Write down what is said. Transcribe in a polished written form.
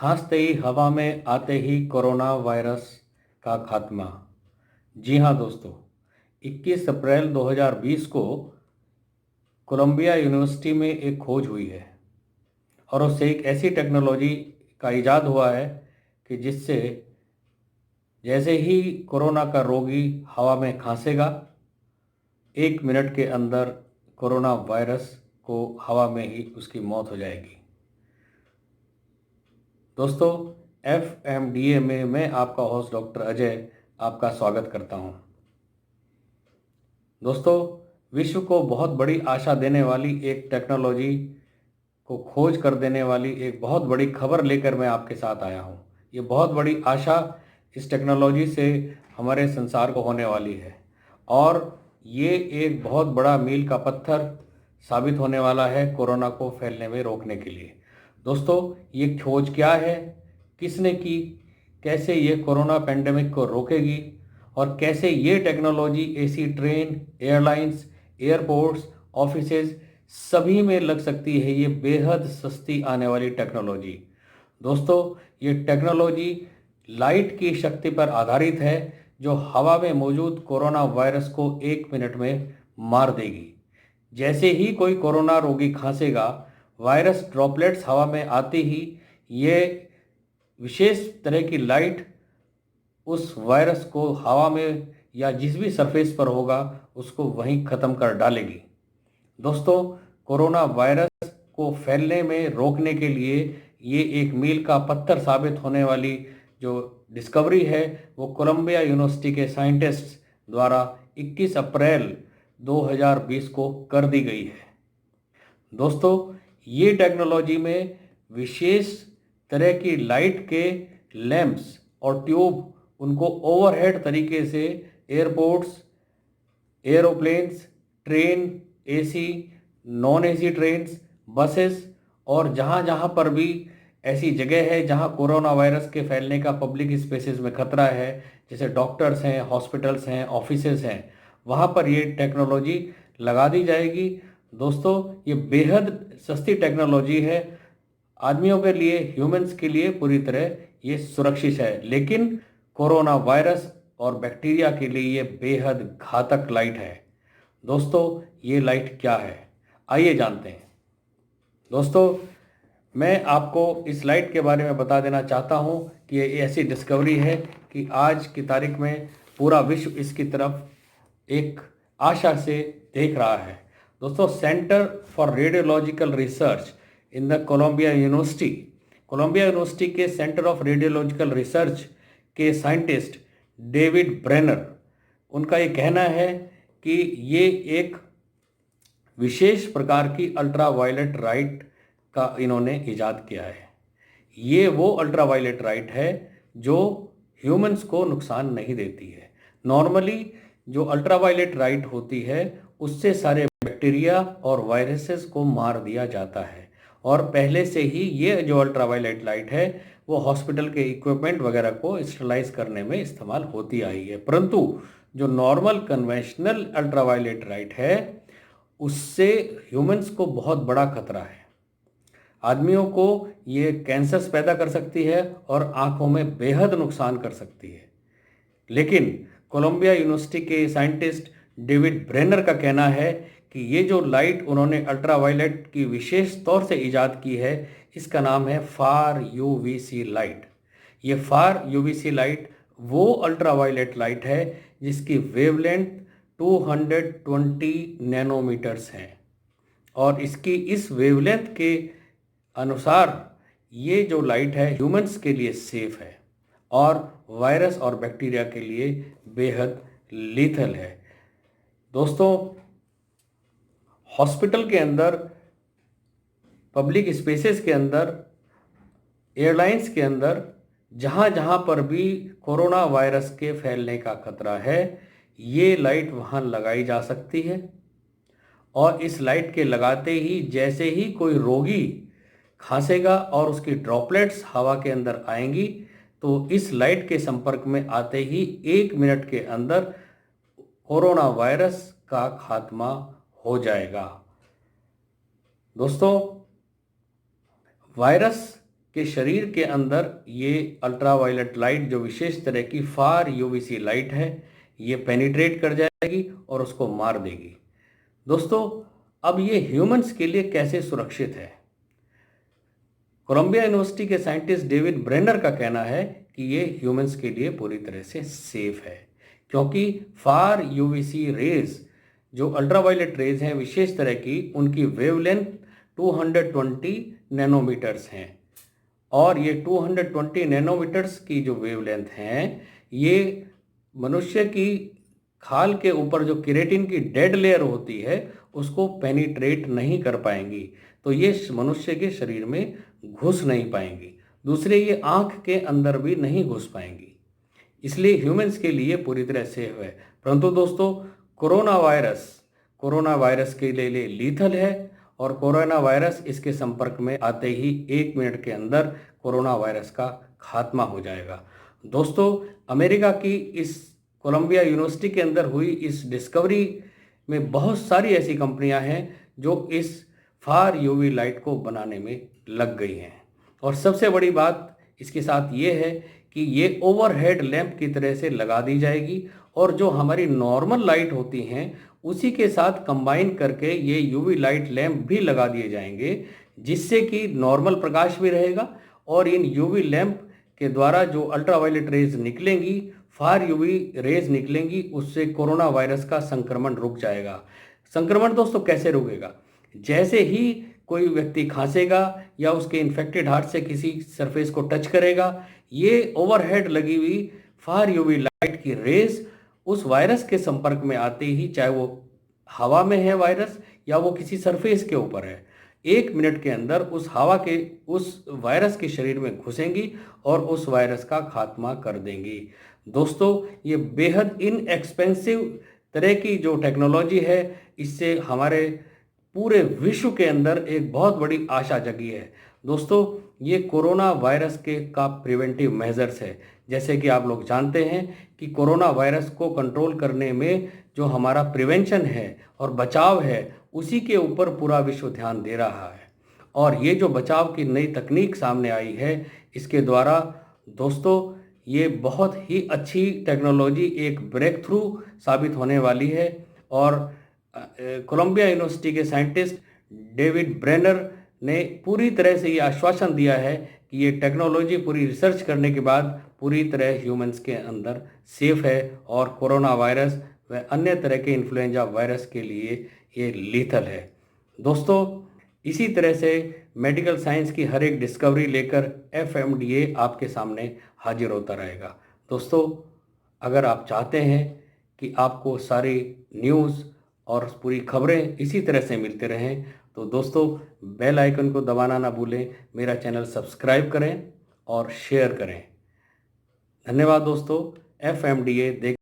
खांसते ही हवा में आते ही कोरोना वायरस का खात्मा। जी हाँ दोस्तों, 21 अप्रैल 2020 को कोलंबिया यूनिवर्सिटी में एक खोज हुई है और उससे एक ऐसी टेक्नोलॉजी का इजाद हुआ है कि जिससे जैसे ही कोरोना का रोगी हवा में खांसेगा, 1 मिनट के अंदर कोरोना वायरस को हवा में ही उसकी मौत हो जाएगी। दोस्तों, FMDA में मैं आपका होस्ट डॉक्टर अजय आपका स्वागत करता हूं। दोस्तों, विश्व को बहुत बड़ी आशा देने वाली एक टेक्नोलॉजी को खोज कर देने वाली एक बहुत बड़ी खबर लेकर मैं आपके साथ आया हूं। ये बहुत बड़ी आशा इस टेक्नोलॉजी से हमारे संसार को होने वाली है और ये एक बहुत बड़ा मील का पत्थर साबित होने वाला है कोरोना को फैलने में रोकने के लिए। दोस्तों, ये खोज क्या है, किसने की, कैसे ये कोरोना पेंडेमिक को रोकेगी और कैसे ये technology AC train, airlines, airports, offices सभी में लग सकती है। ये बेहद सस्ती आने वाली टेक्नोलॉजी। दोस्तों, ये टेक्नोलॉजी लाइट की शक्ति पर आधारित है जो हवा में मौजूद कोरोना वायरस को 1 मिनट में मार देगी। जैसे ही कोई कोरोना रोगी खांसेगा, वायरस ड्रॉपलेट्स हवा में आते ही ये विशेष तरह की लाइट उस वायरस को हवा में या जिस भी सरफेस पर होगा उसको वहीं ख़त्म कर डालेगी। दोस्तों, कोरोना वायरस को फैलने में रोकने के लिए ये एक मील का पत्थर साबित होने वाली जो डिस्कवरी है वो कोलंबिया यूनिवर्सिटी के साइंटिस्ट्स द्वारा 21 अप्रैल 2020 को कर दी गई है। दोस्तों, ये टेक्नोलॉजी में विशेष तरह की लाइट के लैंप्स और ट्यूब उनको ओवरहेड तरीके से airports, aeroplanes, train, AC, non AC trains, buses और जहाँ जहाँ पर भी ऐसी जगह है जहाँ कोरोना वायरस के फैलने का पब्लिक स्पेसेस में खतरा है, जैसे डॉक्टर्स हैं, हॉस्पिटल्स हैं, ऑफिसेस हैं, वहाँ पर ये टेक्नोलॉजी लगा दी जाएगी। दोस्तों, ये बेहद सस्ती टेक्नोलॉजी है, आदमियों के लिए, ह्यूमंस के लिए पूरी तरह ये सुरक्षित है, लेकिन कोरोना वायरस और बैक्टीरिया के लिए ये बेहद घातक लाइट है। दोस्तों, ये लाइट क्या है, आइए जानते हैं। दोस्तों, मैं आपको इस लाइट के बारे में बता देना चाहता हूँ कि ये ऐसी डिस्कवरी है कि आज की तारीख में पूरा विश्व इसकी तरफ एक आशा से देख रहा है। दोस्तों, centre for radiological research in the Columbia university के सेंटर ऑफ रेडियोलॉजिकल रिसर्च के साइंटिस्ट डेविड ब्रेनर, उनका ये कहना है कि ये एक विशेष प्रकार की अल्ट्रावायलेट लाइट का इन्होंने इजाद किया है। ये वो अल्ट्रावायलेट लाइट है जो ह्यूमंस को नुकसान नहीं देती है। नॉर्मली जो अल्ट्रावायलेट लाइट होती है उससे सारे बैक्टीरिया और वायरसेस को मार दिया जाता है और पहले से ही ये जो अल्ट्रावायलेट लाइट है वो हॉस्पिटल के इक्विपमेंट वगैरह को स्टरलाइज करने में इस्तेमाल होती आई है। परंतु जो नॉर्मल कन्वेंशनल अल्ट्रावायलेट लाइट है उससे ह्यूमंस को बहुत बड़ा खतरा है। आदमियों को ये कैंसर्स पैदा कर सकती है और आंखों में बेहद नुकसान कर सकती है। लेकिन कोलंबिया यूनिवर्सिटी के साइंटिस्ट डेविड ब्रेनर का कहना है कि ये जो लाइट उन्होंने अल्ट्रावायलेट की विशेष तौर से इजाद की है, इसका नाम है फार यूवीसी लाइट। ये फार यूवीसी लाइट वो अल्ट्रावायलेट लाइट है जिसकी वेवलेंथ 220 नैनोमीटर्स है और इसकी इस वेवलेंथ के अनुसार ये जो लाइट है ह्यूमंस के लिए सेफ है और वायरस और बैक्टीरिया के लिए बेहद लीथल है। दोस्तों, हॉस्पिटल के अंदर, पब्लिक स्पेसेस के अंदर, एयरलाइंस के अंदर, जहाँ जहाँ पर भी कोरोना वायरस के फैलने का खतरा है, ये लाइट वहाँ लगाई जा सकती है और इस लाइट के लगाते ही जैसे ही कोई रोगी खांसेगा और उसकी ड्रॉपलेट्स हवा के अंदर आएंगी तो इस लाइट के संपर्क में आते ही 1 मिनट के अंदर कोरोना वायरस का खात्मा हो जाएगा। दोस्तों, वायरस के शरीर के अंदर ये अल्ट्रावायलेट लाइट जो विशेष तरह की फार यूवीसी लाइट है, ये पेनिट्रेट कर जाएगी और उसको मार देगी। दोस्तों, अब ये ह्यूमंस के लिए कैसे सुरक्षित है? कोलंबिया यूनिवर्सिटी के साइंटिस्ट डेविड ब्रेनर का कहना है कि ये ह्यूमंस के लिए पूरी तरह से सेफ है, क्योंकि फार यूवीसी रेज जो अल्ट्रावायलेट रेज हैं विशेष तरह की, उनकी वेवलेंथ 220 नैनोमीटर्स हैं। और ये 220 नैनोमीटर्स की जो वेवलेंथ हैं, ये मनुष्य की खाल के ऊपर जो केराटिन की डेड लेयर होती है उसको पेनिट्रेट नहीं कर पाएंगी, तो ये मनुष्य के शरीर में घुस नहीं पाएंगी। दूसरे, ये आँख के अंदर भी नहीं घुस पाएंगी, इसलिए ह्यूमंस के लिए पूरी तरह सेफ है। परंतु दोस्तों, कोरोना वायरस के लिए लीथल है, और कोरोना वायरस इसके संपर्क में आते ही 1 मिनट के अंदर कोरोना वायरस का खात्मा हो जाएगा। दोस्तों, अमेरिका की इस कोलंबिया यूनिवर्सिटी के अंदर हुई इस डिस्कवरी में बहुत सारी ऐसी कंपनियां हैं जो इस फार यूवी लाइट को बनाने में लग गई हैं। और सबसे बड़ी बात इसके साथ ये है कि ये ओवरहेड लैंप की तरह से लगा दी जाएगी, और जो हमारी नॉर्मल लाइट होती हैं उसी के साथ कंबाइन करके ये यूवी लाइट लैंप भी लगा दिए जाएंगे, जिससे कि नॉर्मल प्रकाश भी रहेगा, और इन यूवी लैंप के द्वारा जो अल्ट्रावायलेट रेज निकलेंगी, फार यूवी रेज निकलेंगी, उससे कोरोना वायरस का संक्रमण रुक जाएगा। संक्रमण दोस्तों कैसे रुकेगा? जैसे ही कोई व्यक्ति खांसेगा या उसके इन्फेक्टेड हार्ट से किसी सरफेस को टच करेगा, ये ओवरहेड लगी हुई फार यूवी लाइट की रेज उस वायरस के संपर्क में आते ही, चाहे वो हवा में है वायरस या वो किसी सरफेस के ऊपर है, 1 मिनट के अंदर उस वायरस के शरीर में घुसेंगी और उस वायरस का खात्मा कर देंगी। दोस्तों, ये बेहद इनएक्सपेंसिव तरह की जो टेक्नोलॉजी है, इससे हमारे पूरे विश्व के अंदर एक बहुत बड़ी आशा जगी है। दोस्तों, ये कोरोना वायरस का प्रिवेंटिव मेजर्स है। जैसे कि आप लोग जानते हैं कि कोरोना वायरस को कंट्रोल करने में जो हमारा प्रिवेंशन है और बचाव है, उसी के ऊपर पूरा विश्व ध्यान दे रहा है। और ये जो बचाव की नई तकनीक सामने आई है, इसके द्वारा दोस्तों ये बहुत ही अच्छी टेक्नोलॉजी एक ब्रेक थ्रू साबित होने वाली है। और कोलंबिया यूनिवर्सिटी के साइंटिस्ट डेविड ब्रेनर ने पूरी तरह से ये आश्वासन दिया है कि ये टेक्नोलॉजी पूरी रिसर्च करने के बाद पूरी तरह ह्यूमंस के अंदर सेफ है, और कोरोना वायरस व अन्य तरह के इन्फ्लुएंजा वायरस के लिए ये लीथल है। दोस्तों, इसी तरह से मेडिकल साइंस की हर एक डिस्कवरी लेकर FMDA आपके सामने हाजिर होता रहेगा। दोस्तों, अगर आप चाहते हैं कि आपको सारी न्यूज़ और पूरी खबरें इसी तरह से मिलते रहें, तो दोस्तों बेल आइकन को दबाना ना भूलें, मेरा चैनल सब्सक्राइब करें और शेयर करें। धन्यवाद दोस्तों। FMDA देख